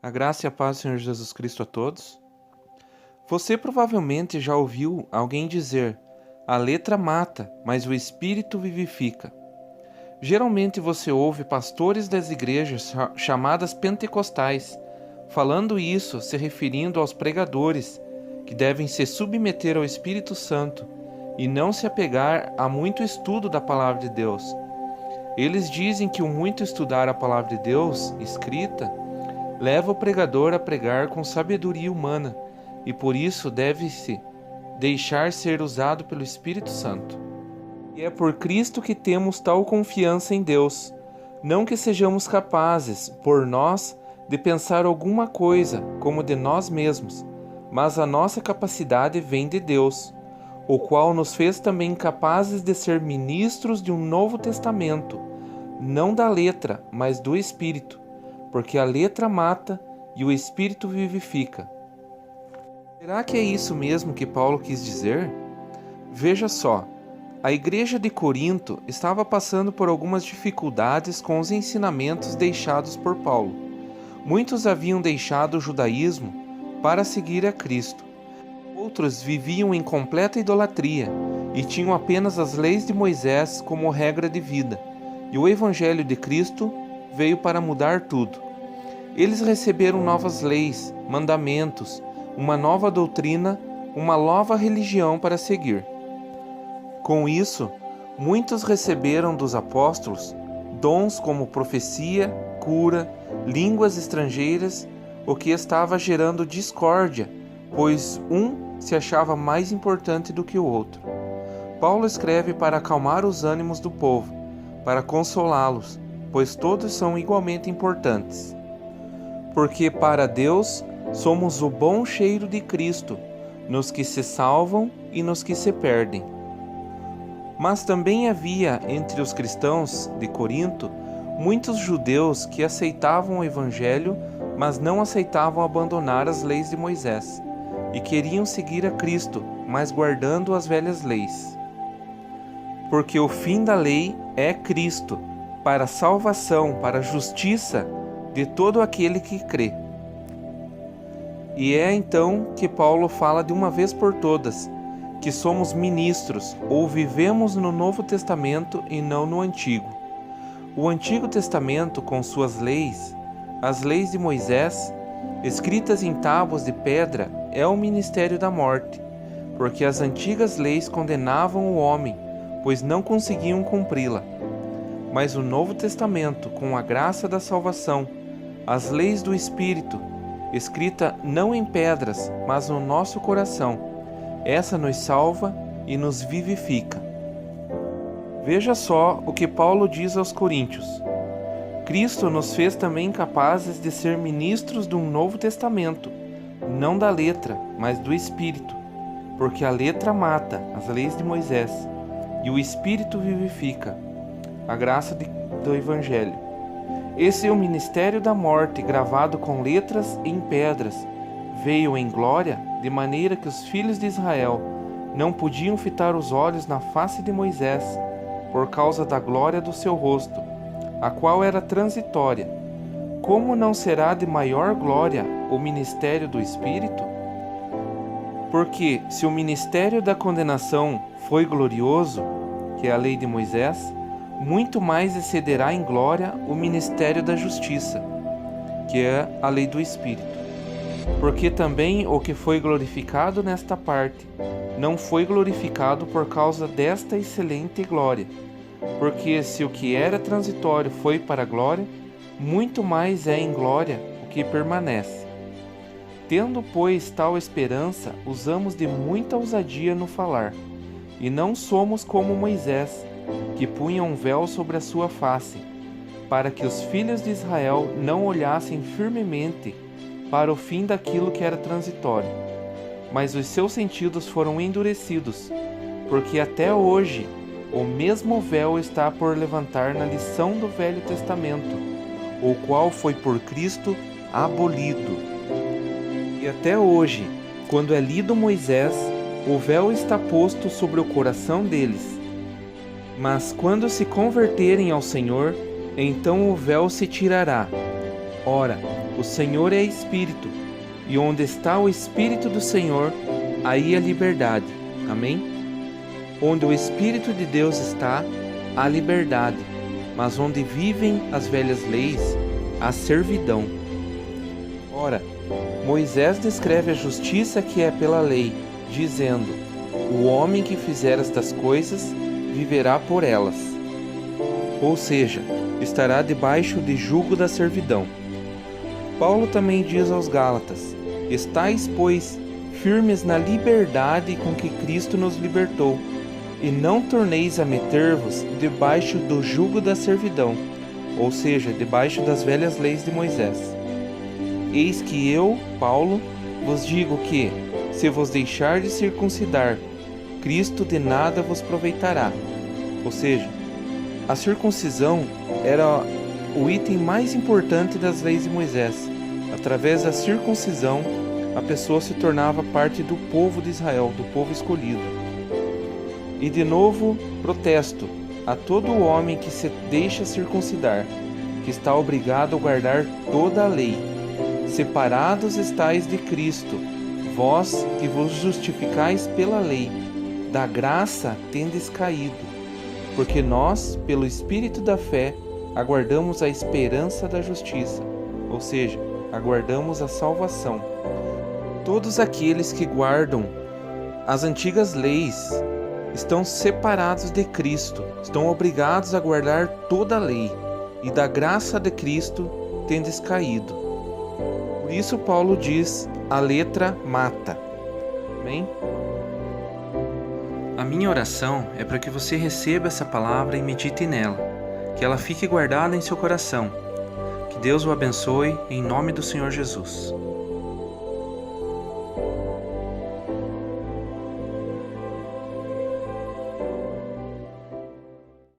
A graça e a paz do Senhor Jesus Cristo a todos. Você provavelmente já ouviu alguém dizer: a letra mata, mas o espírito vivifica. Geralmente você ouve pastores das igrejas chamadas pentecostais falando isso, se referindo aos pregadores que devem se submeter ao Espírito Santo e não se apegar a muito estudo da palavra de Deus. Eles dizem que o muito estudar a palavra de Deus escrita leva o pregador a pregar com sabedoria humana e por isso deve-se deixar ser usado pelo Espírito Santo. E é por Cristo que temos tal confiança em Deus, não que sejamos capazes, por nós, de pensar alguma coisa como de nós mesmos, mas a nossa capacidade vem de Deus, o qual nos fez também capazes de ser ministros de um novo testamento, não da letra, mas do Espírito, porque a letra mata e o Espírito vivifica. Será que é isso mesmo que Paulo quis dizer? Veja só, a igreja de Corinto estava passando por algumas dificuldades com os ensinamentos deixados por Paulo. Muitos haviam deixado o judaísmo para seguir a Cristo. Outros viviam em completa idolatria e tinham apenas as leis de Moisés como regra de vida, e o Evangelho de Cristo veio para mudar tudo. Eles receberam novas leis, mandamentos, uma nova doutrina, uma nova religião para seguir. Com isso, muitos receberam dos apóstolos dons como profecia, cura, línguas estrangeiras, o que estava gerando discórdia, pois um se achava mais importante do que o outro. Paulo escreve para acalmar os ânimos do povo, para consolá-los, pois todos são igualmente importantes. Porque para Deus somos o bom cheiro de Cristo, nos que se salvam e nos que se perdem. Mas também havia entre os cristãos de Corinto muitos judeus que aceitavam o Evangelho, mas não aceitavam abandonar as leis de Moisés, e queriam seguir a Cristo, mas guardando as velhas leis. Porque o fim da lei é Cristo, para a salvação, para a justiça de todo aquele que crê. E é então que Paulo fala de uma vez por todas, que somos ministros ou vivemos no Novo Testamento e não no Antigo. O Antigo Testamento, com suas leis, as leis de Moisés, escritas em tábuas de pedra, é o ministério da morte, porque as antigas leis condenavam o homem, pois não conseguiam cumpri-la. Mas o Novo Testamento, com a graça da salvação, as leis do Espírito, escrita não em pedras, mas no nosso coração, essa nos salva e nos vivifica. Veja só o que Paulo diz aos Coríntios. Cristo nos fez também capazes de ser ministros de um novo testamento, não da letra, mas do Espírito, porque a letra mata, as leis de Moisés, e o Espírito vivifica, a graça do Evangelho. Esse é o ministério da morte, gravado com letras em pedras, veio em glória, de maneira que os filhos de Israel não podiam fitar os olhos na face de Moisés, por causa da glória do seu rosto, a qual era transitória. Como não será de maior glória o ministério do Espírito? Porque se o ministério da condenação foi glorioso, que é a lei de Moisés, muito mais excederá em glória o ministério da justiça, que é a lei do Espírito. Porque também o que foi glorificado nesta parte não foi glorificado por causa desta excelente glória. Porque se o que era transitório foi para a glória, muito mais é em glória o que permanece. Tendo, pois, tal esperança, usamos de muita ousadia no falar, e não somos como Moisés, que punha um véu sobre a sua face, para que os filhos de Israel não olhassem firmemente para o fim daquilo que era transitório. Mas os seus sentidos foram endurecidos, porque até hoje o mesmo véu está por levantar na lição do Velho Testamento, o qual foi por Cristo abolido. E até hoje, quando é lido Moisés, o véu está posto sobre o coração deles. Mas quando se converterem ao Senhor, então o véu se tirará. Ora, O Senhor é Espírito, e onde está o Espírito do Senhor, aí a liberdade. Amém? Onde o Espírito de Deus está, há liberdade, mas onde vivem as velhas leis, há servidão. Ora, Moisés descreve a justiça que é pela lei, dizendo: o homem que fizer estas coisas viverá por elas. Ou seja, estará debaixo de jugo da servidão. Paulo também diz aos Gálatas: estais, pois, firmes na liberdade com que Cristo nos libertou, e não torneis a meter-vos debaixo do jugo da servidão, ou seja, debaixo das velhas leis de Moisés. Eis que eu, Paulo, vos digo que, se vos deixar de circuncidar, Cristo de nada vos aproveitará. Ou seja, a circuncisão era o item mais importante das leis de Moisés. Através da circuncisão, a pessoa se tornava parte do povo de Israel, do povo escolhido. E de novo, protesto a todo homem que se deixa circuncidar, que está obrigado a guardar toda a lei. Separados estais de Cristo, vós que vos justificais pela lei, da graça tendes caído, porque nós, pelo Espírito da fé, aguardamos a esperança da justiça, ou seja, aguardamos a salvação. Todos aqueles que guardam as antigas leis estão separados de Cristo, estão obrigados a guardar toda a lei, e da graça de Cristo tendes caído. Por isso Paulo diz: a letra mata. Amém? A minha oração é para que você receba essa palavra e medite nela, que ela fique guardada em seu coração. Que Deus o abençoe em nome do Senhor Jesus.